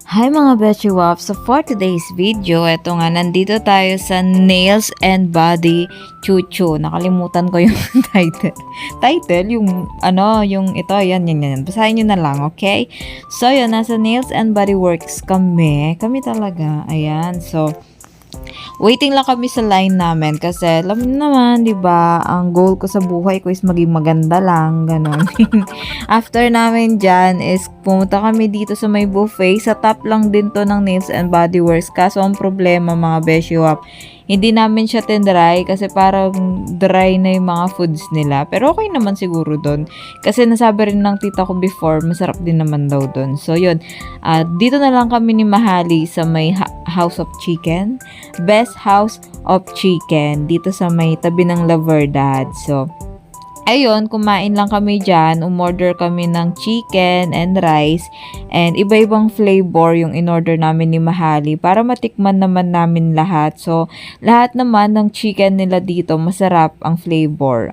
Hi mga Betchy Wops! So for today's video, eto nga, nandito tayo sa Nails and Body Chuchu. Nakalimutan ko yung title. Title? Yung ano, yung ito, yan. Basahin nyo na lang, okay? So yun, nasa Nails and Body Works kami. Kami talaga, ayan. So, waiting lang kami sa line namin kasi alam niyo naman, 'di ba? Ang goal ko sa buhay ko is maging maganda lang, ganun. After namin diyan is pumunta kami dito sa may buffet. Sa top lang din 'to ng Nails and Body Works. Kaso ang problema mga beshiwap, hindi namin siya tinry kasi parang dry na yung mga foods nila. Pero okay naman siguro doon. Kasi nasabi rin ng tita ko before, masarap din naman daw doon. So yun, dito na lang kami ni Mahali sa may House of Chicken. Best House of Chicken dito sa may tabi ng La Verdad. So, ayun, kumain lang kami dyan. Umorder kami ng chicken and rice. And iba-ibang flavor yung in-order namin ni Mahali para matikman naman namin lahat. So, lahat naman ng chicken nila dito, masarap ang flavor.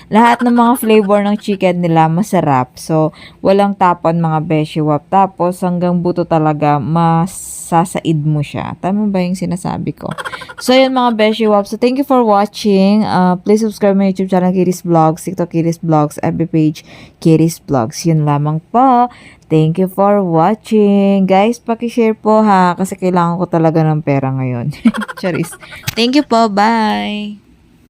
Lahat ng mga flavor ng chicken nila, masarap. So, walang tapon mga beshiwap. Tapos, hanggang buto talaga, masasaid mo siya. Tama ba yung sinasabi ko? So, yun mga beshiwap. So, thank you for watching. Please subscribe my YouTube channel, Kiris Vlogs, TikTok Kiris Vlogs, FB page Kiris Vlogs. Yun lamang po. Thank you for watching. Guys, paki-share po ha kasi kailangan ko talaga ng pera ngayon. Charis. Thank you po. Bye.